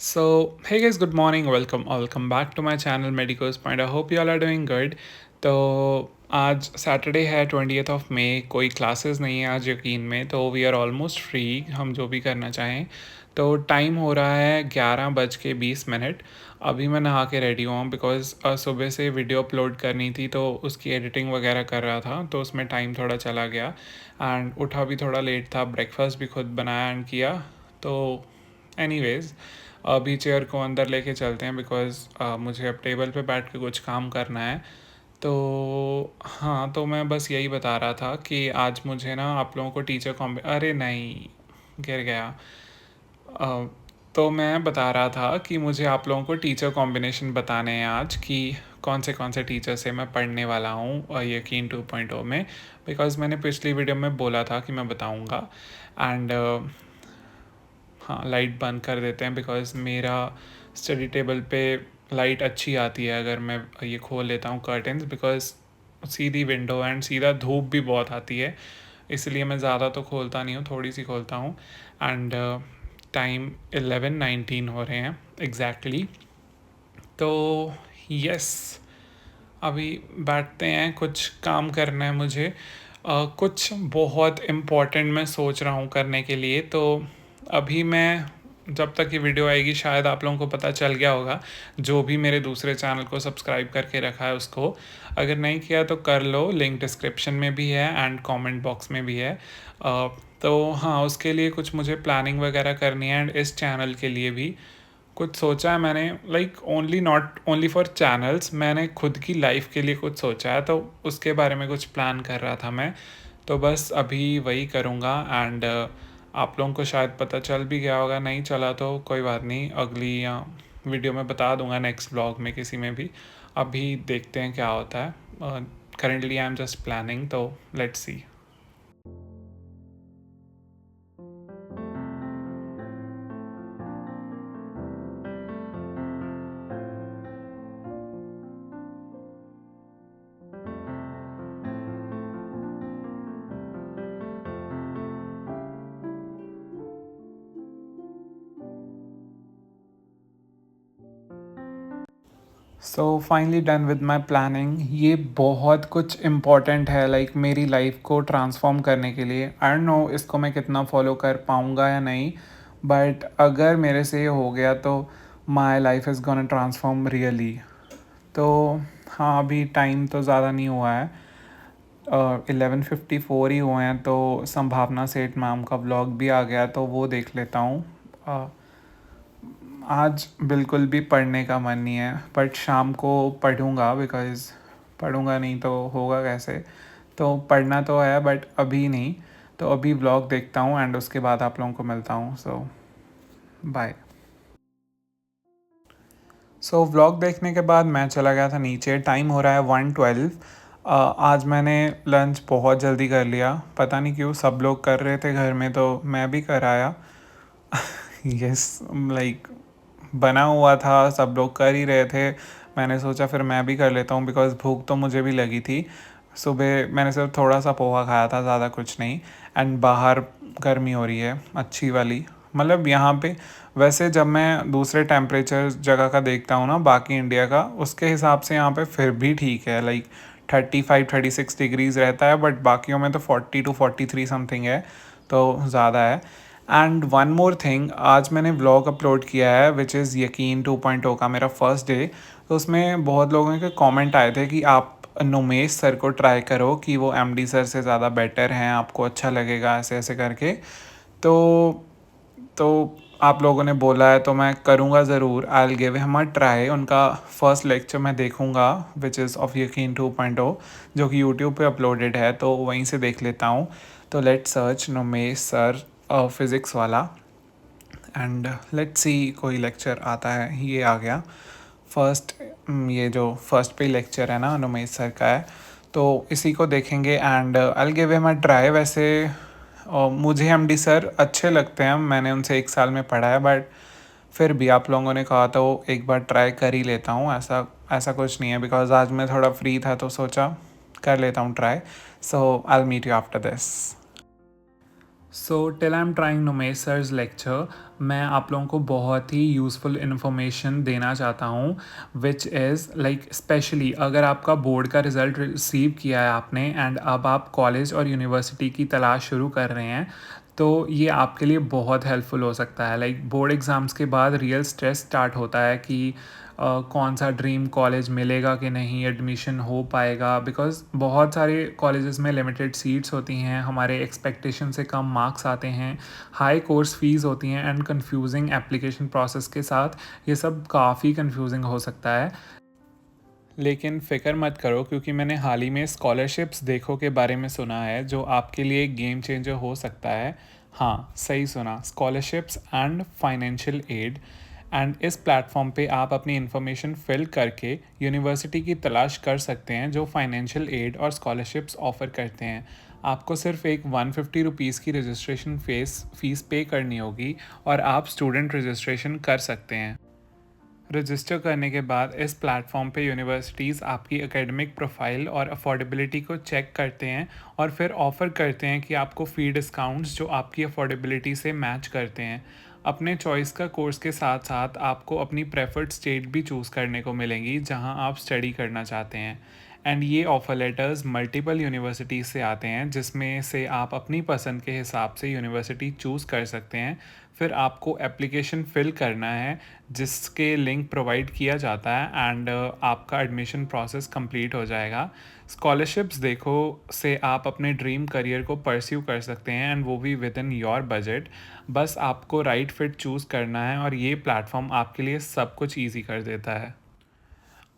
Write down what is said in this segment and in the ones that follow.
So, hey guys, good morning. Welcome back to my channel Medicos Point. I hope you all are doing good. तो आज Saturday है 20th of May, कोई classes नहीं है आज यकीन में, तो वी आर ऑलमोस्ट फ्री, हम जो भी करना चाहें। तो टाइम हो रहा है 11:20। अभी मैं नहा के रेडी हुआ हूँ बिकॉज सुबह से वीडियो अपलोड करनी थी, तो उसकी एडिटिंग वगैरह कर रहा था, तो उसमें टाइम थोड़ा चला गया। एंड उठा भी थोड़ा लेट था, ब्रेकफास्ट भी खुद बनाया एंड किया। तो एनीवेज, अभी चेयर को अंदर लेके चलते हैं बिकॉज़ मुझे अब टेबल पे बैठ के कुछ काम करना है। तो हाँ, तो मैं बस यही बता रहा था कि आज मुझे ना आप लोगों को टीचर कॉम्बि अरे नहीं, गिर गया। अ, तो मैं बता रहा था कि मुझे आप लोगों को टीचर कॉम्बिनेशन बताने हैं आज कि कौन से टीचर से मैं पढ़ने वाला हूँ यकीन 2.0 में। बिकॉज़ मैंने पिछली वीडियो में बोला था कि मैं बताऊँगा। एंड हाँ, लाइट बंद कर देते हैं बिकॉज़ मेरा स्टडी टेबल पे लाइट अच्छी आती है अगर मैं ये खोल लेता हूँ curtains, because Sidhi window and सीधा धूप भी बहुत आती है, इसलिए मैं ज़्यादा तो खोलता नहीं हूँ, थोड़ी सी खोलता हूँ। एंड टाइम 11:19 हो रहे हैं एग्जैक्टली। तो यस, अभी बैठते हैं, कुछ काम करना है मुझे। कुछ बहुत इम्पोर्टेंट मैं सोच रहा हूँ करने के लिए। तो अभी मैं, जब तक ये वीडियो आएगी शायद आप लोगों को पता चल गया होगा, जो भी मेरे दूसरे चैनल को सब्सक्राइब करके रखा है उसको। अगर नहीं किया तो कर लो, लिंक डिस्क्रिप्शन में भी है एंड कमेंट बॉक्स में भी है। तो हाँ, उसके लिए कुछ मुझे प्लानिंग वगैरह करनी है एंड इस चैनल के लिए भी कुछ सोचा है मैंने। Like only not only for channels, मैंने खुद की लाइफ के लिए कुछ सोचा है, तो उसके बारे में कुछ प्लान कर रहा था मैं। तो बस अभी वही करूँगा। एंड आप लोगों को शायद पता चल भी गया होगा, नहीं चला तो कोई बात नहीं, अगली या वीडियो में बता दूंगा, नेक्स्ट ब्लॉग में किसी में भी। अभी देखते हैं क्या होता है। Currently I am just planning, तो let's see. So finally done with my planning. ये बहुत कुछ इम्पॉर्टेंट है, लाइक मेरी लाइफ को ट्रांसफॉर्म करने के लिए। आई डोंट नो इसको मैं कितना फॉलो कर पाऊँगा या नहीं, बट अगर मेरे से ये हो गया तो my life is gonna transform really. तो हाँ, अभी टाइम तो ज़्यादा नहीं हुआ है, 11:54 ही हुए हैं। तो संभावना सेठ मैम का व्लॉग भी आ गया, तो वो देख लेता हूँ। आज बिल्कुल भी पढ़ने का मन नहीं है, बट शाम को पढ़ूँगा बिकॉज़ पढ़ूँगा नहीं तो होगा कैसे। तो पढ़ना तो है बट अभी नहीं। तो अभी व्लॉग देखता हूँ एंड उसके बाद आप लोगों को मिलता हूँ। सो बाय। सो व्लॉग देखने के बाद मैं चला गया था नीचे। टाइम हो रहा है 1:12। आज मैंने लंच बहुत जल्दी कर लिया, पता नहीं क्यों, सब लोग कर रहे थे घर में तो मैं भी कर आया। यस, लाइक बना हुआ था, सब लोग कर ही रहे थे, मैंने सोचा फिर मैं भी कर लेता हूँ बिकॉज़ भूख तो मुझे भी लगी थी। सुबह मैंने सिर्फ थोड़ा सा पोहा खाया था, ज़्यादा कुछ नहीं। एंड बाहर गर्मी हो रही है अच्छी वाली, मतलब यहाँ पे। वैसे जब मैं दूसरे टेम्परेचर जगह का देखता हूँ ना, बाकी इंडिया का, उसके हिसाब से यहाँ पे फिर भी ठीक है, लाइक 35-36 डिग्रीज़ रहता है, बट बाकियों में तो 40 to 43 समथिंग है, तो ज़्यादा है। एंड वन मोर थिंग, आज मैंने व्लॉग अपलोड किया है विच इज़ यकीन 2.0 का मेरा फर्स्ट डे। तो उसमें बहुत लोगों के कमेंट आए थे कि आप नुमेश सर को ट्राई करो कि वो एमडी सर से ज़्यादा बेटर हैं, आपको अच्छा लगेगा, ऐसे ऐसे करके। तो तो आप लोगों ने बोला है तो मैं करूँगा ज़रूर, I will give him a try. उनका फर्स्ट लेक्चर मैं देखूँगा विच इज़ ऑफ यकीन 2.0, जो कि यूट्यूब पे अपलोडेड है, तो वहीं से देख लेता हूँ। तो लेट सर्च नुमेश सर फिज़िक्स वाला एंड लेट्स सी कोई लेक्चर आता है। ये आ गया फर्स्ट, ये जो फर्स्ट पे लेक्चर है ना अनुमेश सर का है, तो इसी को देखेंगे and I will give him a try. वैसे मुझे एमडी सर अच्छे लगते हैं, मैंने उनसे 1 साल में पढ़ा है, बट फिर भी आप लोगों ने कहा तो एक बार ट्राई कर ही लेता हूँ। ऐसा ऐसा कुछ नहीं है, बिकॉज आज मैं थोड़ा फ्री था तो सोचा कर लेता हूँ try. So I will meet you after this. So till I am trying Numesh sir's lecture, मैं आप लोगों को बहुत ही यूज़फुल इन्फॉर्मेशन देना चाहता हूँ, विच इज़ लाइक स्पेशली अगर आपका बोर्ड का रिज़ल्ट रिसीव किया है आपने एंड अब आप कॉलेज और यूनिवर्सिटी की तलाश शुरू कर रहे हैं, तो ये आपके लिए बहुत हेल्पफुल हो सकता है। लाइक बोर्ड एग्ज़ाम्स के बाद रियल स्ट्रेस स्टार्ट होता है कि कौन सा ड्रीम कॉलेज मिलेगा कि नहीं, एडमिशन हो पाएगा, बिकॉज़ बहुत सारे कॉलेजेस में लिमिटेड सीट्स होती हैं, हमारे एक्सपेक्टेशन से कम मार्क्स आते हैं, हाई कोर्स फीस होती हैं एंड कंफ्यूजिंग एप्लीकेशन प्रोसेस के साथ ये सब काफ़ी कंफ्यूजिंग हो सकता है। लेकिन फ़िक्र मत करो, क्योंकि मैंने हाल ही में स्कॉलरशिप्स देखो के बारे में सुना है जो आपके लिए एक गेम चेंजर हो सकता है। हाँ, सही सुना, scholarships and financial aid. And इस प्लेटफॉर्म पे आप अपनी इन्फॉर्मेशन फिल करके यूनिवर्सिटी की तलाश कर सकते हैं जो फाइनेंशियल एड और स्कॉलरशिप्स ऑफ़र करते हैं। आपको सिर्फ एक 150 रुपीज़ की रजिस्ट्रेशन फ़ीस पे करनी होगी और आप स्टूडेंट रजिस्ट्रेशन कर सकते हैं। रजिस्टर करने के बाद इस प्लेटफॉर्म पे यूनिवर्सिटीज़ आपकी एकेडमिक प्रोफाइल और अफोर्डेबिलिटी को चेक करते हैं और फिर ऑफ़र करते हैं कि आपको फ़ी डिस्काउंट्स जो आपकी अफोर्डेबिलिटी से मैच करते हैं। अपने चॉइस का कोर्स के साथ साथ आपको अपनी प्रेफर्ड स्टेट भी चूज़ करने को मिलेंगी जहां आप स्टडी करना चाहते हैं। एंड ये ऑफ़र लेटर्स मल्टीपल यूनिवर्सिटीज़ से आते हैं जिसमें से आप अपनी पसंद के हिसाब से यूनिवर्सिटी चूज़ कर सकते हैं। फिर आपको एप्लीकेशन फ़िल करना है जिसके लिंक प्रोवाइड किया जाता है एंड आपका एडमिशन प्रोसेस कंप्लीट हो जाएगा। स्कॉलरशिप्स देखो से आप अपने ड्रीम करियर को परस्यू कर सकते हैं एंड वो भी विद इन योर बजट। बस आपको राइट फिट चूज़ करना है और ये प्लेटफॉर्म आपके लिए सब कुछ ईजी कर देता है।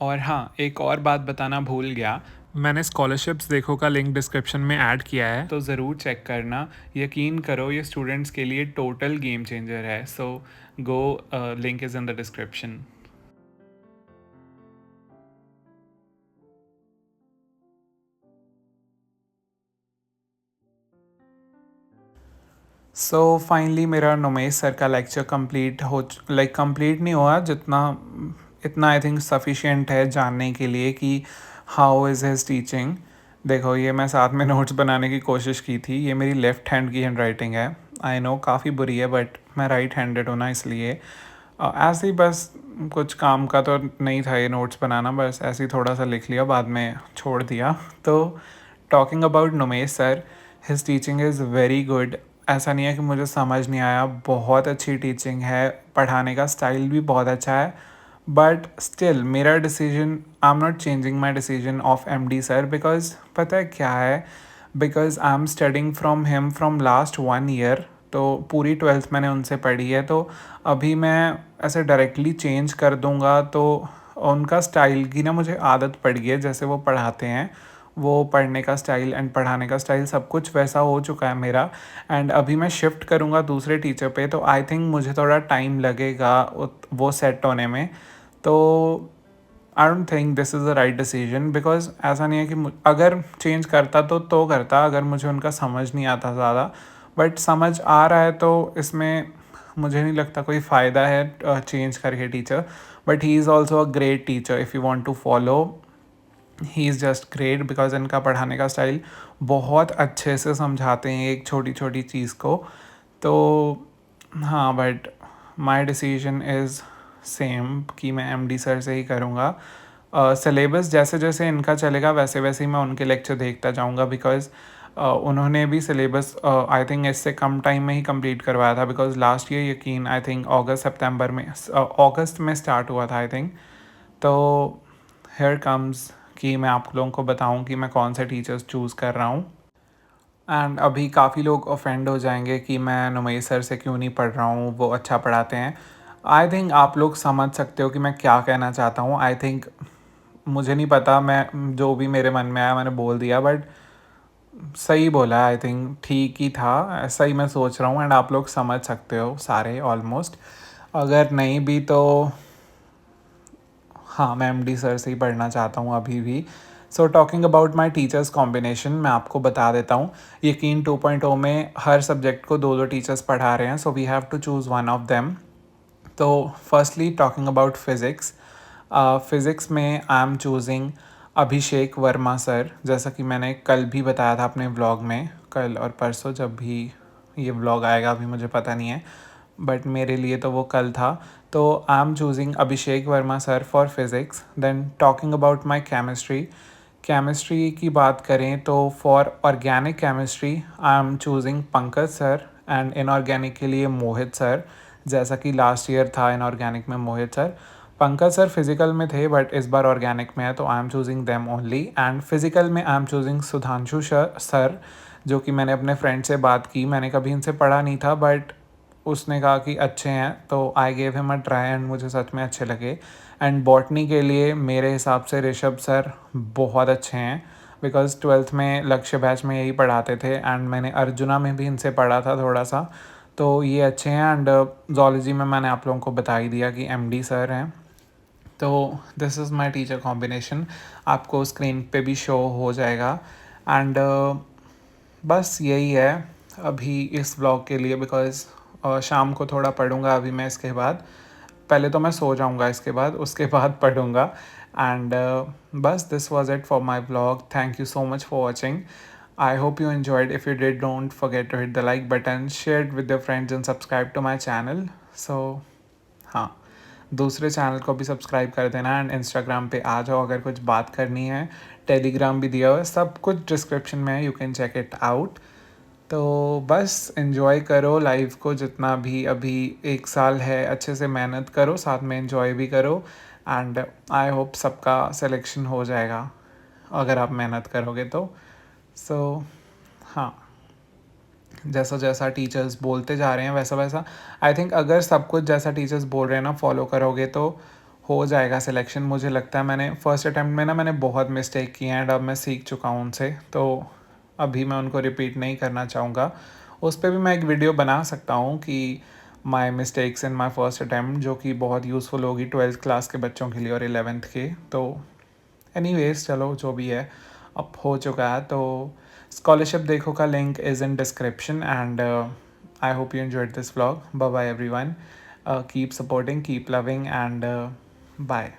और हाँ, एक और बात बताना भूल गया, मैंने स्कॉलरशिप्स देखो का लिंक डिस्क्रिप्शन में ऐड किया है, तो ज़रूर चेक करना। यकीन करो, ये स्टूडेंट्स के लिए टोटल गेम चेंजर है। So go, link is in the description. So finally मेरा नुमेश सर का लेक्चर कंप्लीट नहीं हुआ, जितना इतना आई थिंक सफिशिएंट है जानने के लिए कि हाउ इज़ हिज टीचिंग। देखो, ये मैं साथ में नोट्स बनाने की कोशिश की थी, ये मेरी लेफ़्ट हैंड की हैंड राइटिंग है। आई नो काफ़ी बुरी है, बट मैं राइट हैंडेड हूँ ना, इसलिए ऐसे ही बस कुछ काम का तो नहीं था ये नोट्स बनाना, बस ऐसे ही थोड़ा सा लिख लिया, बाद में छोड़ दिया। तो talking about Numesh sir, his teaching is very good. ऐसा नहीं है कि मुझे समझ नहीं आया, बहुत अच्छी टीचिंग है, पढ़ाने का स्टाइल भी बहुत अच्छा है। बट स्टिल मेरा decision, I am not changing my decision of MD sir, because पता है क्या है, because I am studying from him from last 1 year. तो पूरी 12th मैंने उनसे पढ़ी है, तो अभी मैं ऐसे डायरेक्टली चेंज कर दूंगा तो उनका स्टाइल की ना मुझे आदत पड़ गई है, जैसे वो पढ़ाते हैं, वो पढ़ने का स्टाइल एंड पढ़ाने का स्टाइल सब कुछ वैसा हो चुका है मेरा। एंड अभी मैं शिफ्ट करूँगा दूसरे टीचर पे, तो आई थिंक मुझे थोड़ा टाइम लगेगा वो सेट होने में। तो I don't think this is the right decision, because ऐसा नहीं है कि अगर चेंज करता तो करता, अगर मुझे उनका समझ नहीं आता ज़्यादा, बट समझ आ रहा है तो इसमें मुझे नहीं लगता कोई फ़ायदा है चेंज करके teacher. But he is also a great teacher if you want to follow, he is just great, because इनका पढ़ाने का स्टाइल बहुत अच्छे से समझाते हैं एक छोटी छोटी चीज़ को। तो हाँ, but my decision is same कि मैं MD सर से ही करूँगा। सिलेबस जैसे जैसे इनका चलेगा वैसे वैसे ही मैं उनके लेक्चर देखता जाऊँगा, बिकॉज उन्होंने भी सिलेबस आई थिंक इससे कम टाइम में ही कंप्लीट करवाया था, बिकॉज लास्ट ईयर यकीन आई थिंक अगस्त में स्टार्ट हुआ था आई थिंक। तो हेयर कम्स कि मैं आप लोगों को बताऊं कि मैं कौन से टीचर्स चूज़ कर रहा हूँ। एंड अभी काफ़ी लोग ऑफेंड हो जाएंगे कि मैं नुमेश सर से क्यों नहीं पढ़ रहा हूँ, वो अच्छा पढ़ाते हैं। आई थिंक आप लोग समझ सकते हो कि मैं क्या कहना चाहता हूँ। आई थिंक मुझे नहीं पता, मैं जो भी मेरे मन में आया मैंने बोल दिया, बट सही बोला, आई थिंक ठीक ही था, ऐसा ही मैं सोच रहा हूँ। एंड आप लोग समझ सकते हो सारे ऑलमोस्ट, अगर नहीं भी तो हाँ, मैं MD सर से ही पढ़ना चाहता हूँ अभी भी। So talking about my teachers combination, मैं आपको बता देता हूँ। यकीन 2.0 में हर सब्जेक्ट को दो दो टीचर्स पढ़ा रहे हैं, so we have to choose one of them. तो firstly talking about physics, physics में I am choosing Abhishek Verma sir, जैसा कि मैंने कल भी बताया था अपने व्लॉग में, कल और परसों जब भी ये व्लॉग आएगा अभी मुझे पता नहीं है, बट मेरे लिए तो वो कल था। तो I am choosing Abhishek Verma sir for physics. Then talking about my chemistry की बात करें तो for organic chemistry I am choosing Pankaj sir, and inorganic के लिए मोहित सर। जैसा कि लास्ट ईयर था इनऑर्गेनिक में Mohit sir. Pankaj sir physical में थे बट इस बार ऑर्गेनिक में है, तो I am choosing them only. And physical में I am choosing Sudhanshu sir, जो कि मैंने अपने फ्रेंड से बात की, मैंने कभी इनसे पढ़ा नहीं था बट उसने कहा कि अच्छे हैं, तो I gave him a try and मुझे सच में अच्छे लगे। एंड बॉटनी के लिए मेरे हिसाब से ऋषभ सर बहुत अच्छे हैं, बिकॉज ट्वेल्थ में लक्ष्य बैच में यही पढ़ाते थे एंड मैंने अर्जुना में भी इनसे पढ़ा था थोड़ा सा, तो ये अच्छे हैं। एंड जोलॉजी में मैंने आप लोगों को बता ही दिया कि एमडी सर हैं। तो this is my teacher combination, आपको स्क्रीन पे भी शो हो जाएगा। एंड बस यही है अभी इस व्लॉग के लिए, बिकॉज शाम को थोड़ा पढ़ूंगा अभी मैं इसके बाद। पहले तो मैं सो जाऊंगा इसके बाद, उसके बाद पढ़ूंगा। एंड बस this was it for my vlog. Thank you so much for watching. I hope you enjoyed. If you did, don't forget to hit the like button, share it with your friends and subscribe to my channel. So हाँ, दूसरे channel को भी subscribe कर देना and Instagram पे आ जाओ अगर कुछ बात करनी है। टेलीग्राम भी दिया हुआ है, सब कुछ डिस्क्रिप्शन में है, you can check it out. तो बस इन्जॉय करो लाइफ को, जितना भी अभी 1 साल है अच्छे से मेहनत करो, साथ में इन्जॉय भी करो। एंड आई होप सबका सिलेक्शन हो जाएगा अगर आप मेहनत करोगे तो। सो हाँ, जैसा जैसा टीचर्स बोलते जा रहे हैं वैसा वैसा, आई थिंक अगर सब कुछ जैसा टीचर्स बोल रहे हैं ना फॉलो करोगे तो हो जाएगा सिलेक्शन। मुझे लगता है मैंने फर्स्ट अटैम्प्ट में ना मैंने बहुत मिस्टेक किए हैं एंड अब मैं सीख चुका हूँ उनसे, तो अभी मैं उनको रिपीट नहीं करना चाहूँगा। उस पर भी मैं एक वीडियो बना सकता हूँ कि my mistakes in my first attempt, जो कि बहुत यूज़फुल होगी 12th क्लास के बच्चों के लिए और 11th के। तो एनीवेज चलो जो भी है अब हो चुका है। तो स्कॉलरशिप देखो का link is in description. And I hope you enjoyed this vlog. Bye bye everyone, keep supporting, keep loving, and bye.